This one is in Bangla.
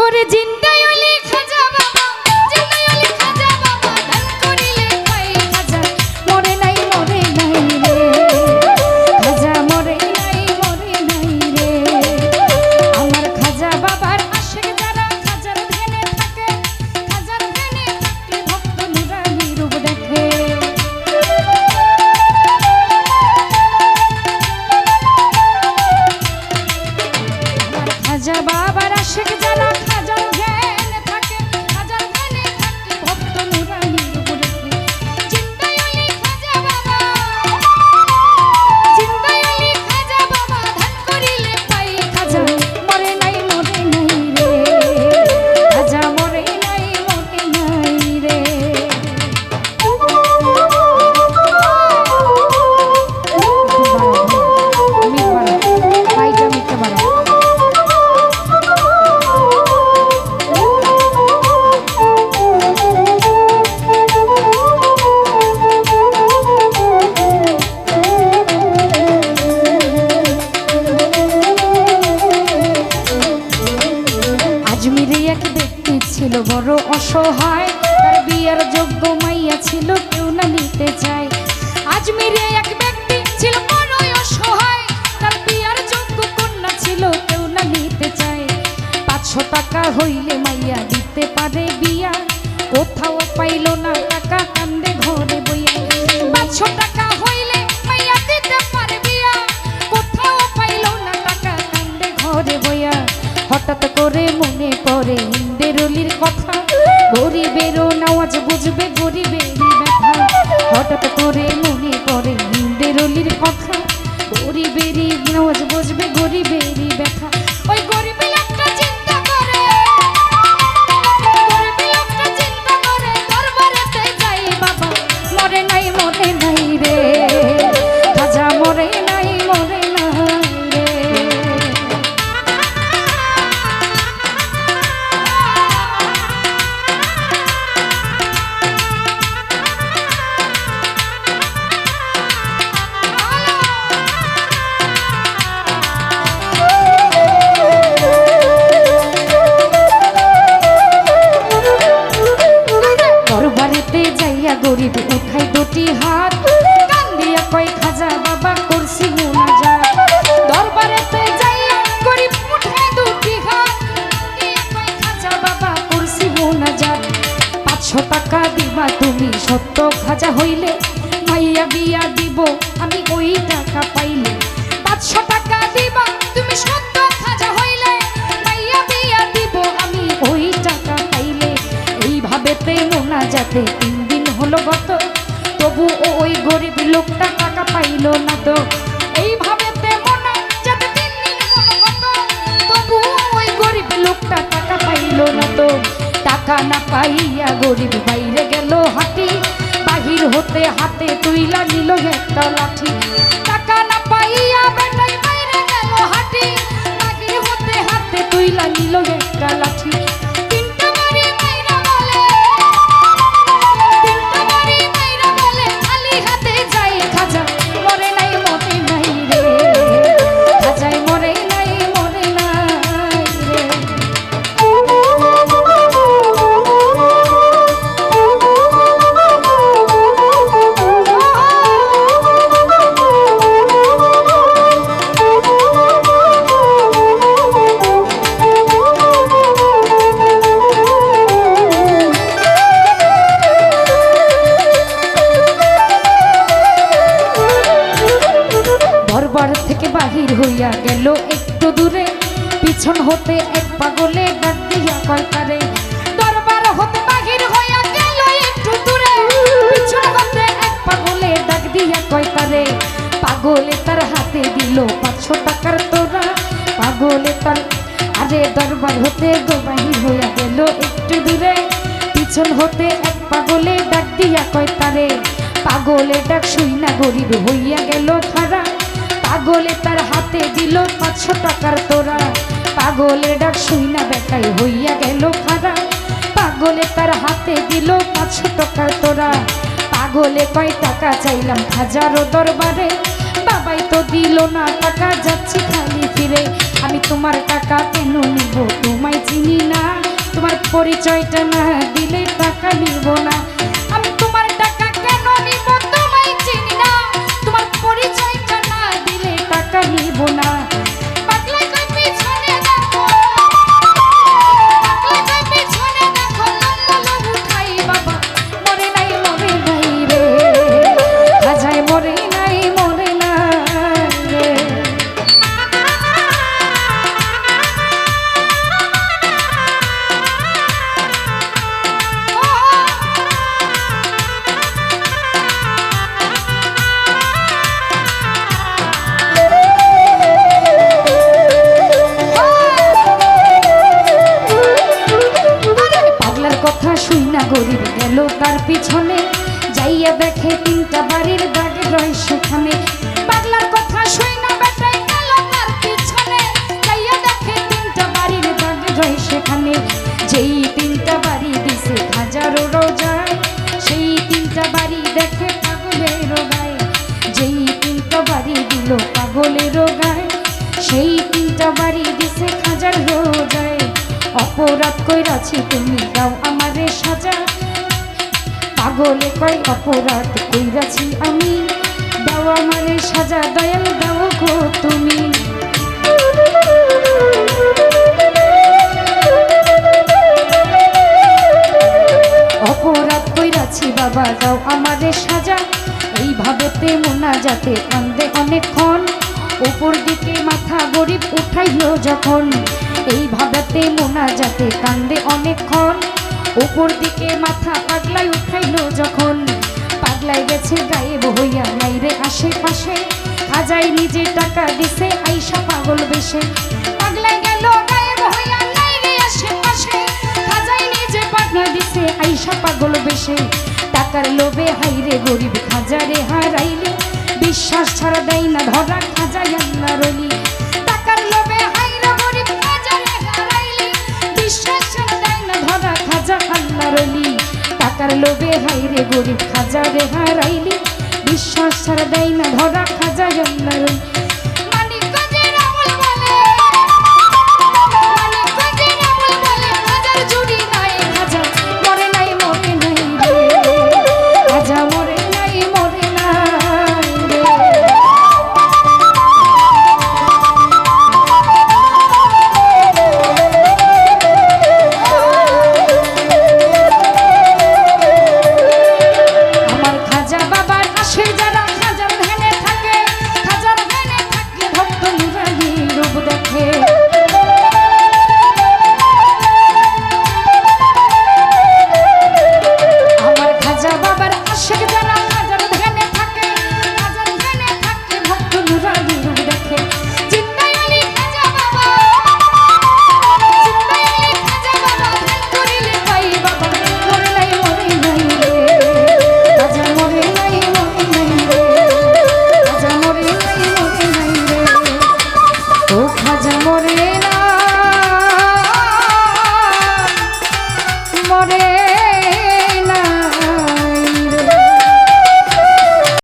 ওরে জিন্দাই ওলি খাজা বাবা, জিন্দাই ওলি খাজা বাবা, দান করিলে পাই খাজা, মরে নাই রে, খাজা মরে নাই রে। আমার খাজা বাবার আশিক যারা খাজার ধ্যানে থাকে, খাজার ধ্যানে থাকলে ভক্ত নুরানি রূপ দেখে। আমার খাজা বাবার আশিক যারা খাজার ধ্যানে থাকে, খাজার ধ্যানে থাকলে ভক্ত নুরানি রূপ দেখে। জিন্দাই ওলি খাজা বাবা, জিন্দাই ওলি খাজা বাবা, ধ্যান করিলে পাই খাজা, মরে নাই রে, খাজা মরে নাই রে। পাইটা মিথ্যা বাড়া। আজমিরে এক ব্যক্তি ছিল বড় অসহায়, তার বিয়ের যোগ্য মাইয়া ছিল কেউ না নিতে চায়। আজমিরে এক ব্যক্তি ছিল বড় অসহায়, তার বিয়ের যোগ্য কন্যা ছিল কেউ না নিতে চায়। 500 টাকা হইলে মাইয়া দিতে পারে বিয়া, কোথাও পাইল না টাকা কান্দে ঘরে বইয়া। 500 টাকা হইলে মাইয়া দিতে পারে বিয়া, কোথাও পাইল না টাকা কান্দে ঘরে বইয়া। হঠাৎ করে মনে পড়ে হিন্দের অলির কথা, গরিবেরও নাওয়াজ বুঝবে গরিবেরই ব্যথা। হঠাৎ করে মনে পড়ে হিন্দের অলির কথা, গরিবেরই নাওয়াজ বুঝবে গরিবেরই ব্যথা। ওই গরিব লোকটা চিন্তা করে, গরিব লোকটা চিন্তা করে, দরবারেতে যাই বাবা, মরে নাই রে, খাজা মরে নাই রে। দরবারেতে যাইয়া গরিব উঠাই দুটি হাত, কান্দিয়া কয় খাজা বাবা করছি মুনাজাত। দরবারেতে যাইয়া গরিব উঠাই দুটি হাত, কান্দিয়া কয় খাজা বাবা করছি মুনাজাত। 500 টাকা দিবা তুমি সত্য খাজা হইলে, মাইয়া বিয়া দিব আমি ওই টাকা পাইলে। 500 টাকা দিবা তুমি সত্য খাজা হইলে, মাইয়া বিয়া দিব আমি ওই টাকা পাইলে। এইভাবেতে মোনাজাতে 3 দিন হলো গত, তবু ওই গরিব লোকটা টাকা পাইল না তো। এইভাবেতে মোনাজাতে 3 দিন হলো গত, তবু ওই গরিব লোকটা টাকা পাইল না তো। টাকা না পাইয়া গরিব বাইরে গেল হাঁটি, বাহির হতে হাতে তুইলা নিল একটা লাঠি। টাকা না পাইয়া বেটাই বাইরে গেল হাঁটি, বাহির হতে হাতে তুইলা নিল একটা লাঠি। তিনটা বাড়ি মাইরা বলে খালি হাতে যাই খাজা, মরে নাই রে, খাজাই মরে নাই রে। দরবার থেকে বাহির হইয়া গেল একটু দূরে, পিছন হতে এক পাগলে ডাক দিয়া কয় তারে। দরবার হতে বাহির হইয়া গেল একটু দূরে, পিছন হতে এক পাগলে ডাক দিয়া কয় তারে। পাগলে তার হাতে দিল 500 টাকার তোরা, পাগলে তার আরে দরবার হতে বাহির হইয়া গেল একটু দূরে, পিছন হতে এক পাগলে ডাক দিয়া কয় তারে। পাগলে ডাক শুইনা গরিব হইয়া গেল খারা, পাগলে তার হাতে দিল 500 টাকার তোরা। পাগলে ডাক শুইনা বেকাই হইয়া গেল খারা, পাগলে তার হাতে দিল 500 টাকার তোরা। পাগলে কয় টাকা চাইলাম খাজারও দরবারে, বাবাই তো দিল না টাকা, যাচ্ছি খালি ফিরে। আমি তোমার টাকা কেন নিব, তোমায় চিনি না, তোমার পরিচয়টা না দিলে টাকা নিব না। আমি তোমার টাকা কেন নিব, তোমায় চিনি না, তোমার পরিচয়টা না দিলে টাকা নিব না। পাগলা কই পিছনে দেখো, পাগলা কই পিছনে দেখো, লম্বা উঠাই বাবা মরে নাই রে, খাজায় মরে নাই রে। কথা শুই না গরিব গেল তার পিছনে, যাইয়া দেখে তিনটা বাড়ির দাগ রয় সেখানে। পাগলার কথা শুই না বেটাই গেল তার পিছনে, যাইয়া দেখে তিনটা বাড়ির দাগ রয় সেখানে। যেই তিনটা বাড়ি দিছে হাজারো রোজায়, সেই তিনটা বাড়ি দেখে পাগলের গায়ে। যেই তিনটা বাড়ি দিল পাগলের গায়ে, সেই তিনটা বাড়ি দিছে হাজার রোজায়। অপরাধ কইরাছি তুমি দাও আমারে সাজা, পাগলে কই অপরাধ কইরাছি আমি, দাও আমারে সাজা দয়াল দাও গো তুমি। অপরাধ কইরাছি বাবা দাও আমারে সাজা, এইভাবেতে মোনাজাতে কান্দে অনেকক্ষণ, উপর দিকে মাথা গরিব উঠাইল যখন। এইভাবেতে মোনাজাতে কান্দে অনেকক্ষণ, উপর দিকে মাথা পাগলাই উঠাইল যখন। পাগলাই গেছে গায়েব হইয়া নাই রে আশেপাশে, খাজাই নিজে টাকা দিছে আইসা পাগল বেশে। পাগলাই গেল গায়েব হইয়া নাই রে আশেপাশে, খাজাই নিজে পাগলা দিছে আইসা পাগল বেশে। টাকার লোভে হাইরে গরিব খাজারে হারাইলি, বিশ্বাস ছাড়া দেয় না ধরা খাজাই আল্লাহ রলি। টাকার লোভে হাইরে গরিব খাজারে হারাইলি, বিশ্বাস ছাড়া দেয় না ধরা খাজা আল্লাহ রলি। টাকার লোভে হাইরে গরিব খাজারে হারাইলি, বিশ্বাস ছাড়া দেয় না ধরা খাজা আল্লাহ রলি। মানিকগঞ্জের আমল বলে, মানিকগঞ্জের আমল বলে, খাজার জুড়ি নাই, খাজা মরে নাই রে, খাজা মরে নাই রে। আমার খাজা বাবার আসে যারা খাজার ধ্যানে থাকে, খাজার ধ্যানে থাকলে ভক্ত নুরানি রূপ দেখে। আমার খাজা বাবার আসে যারা খাজার ধ্যানে থাকে, খাজার ধ্যানে থাকলে ভক্ত নুরানি রূপ দেখে। জিন্দাই আলী খাজা বাবা, জিন্দাই আলী খাজা বাবা, ধ্যান করিলে পাই বাবা মরে নাই রে, খাজা মরে নাই রে, খাজা মরে নাই রে, ও খাজা মরে না মরে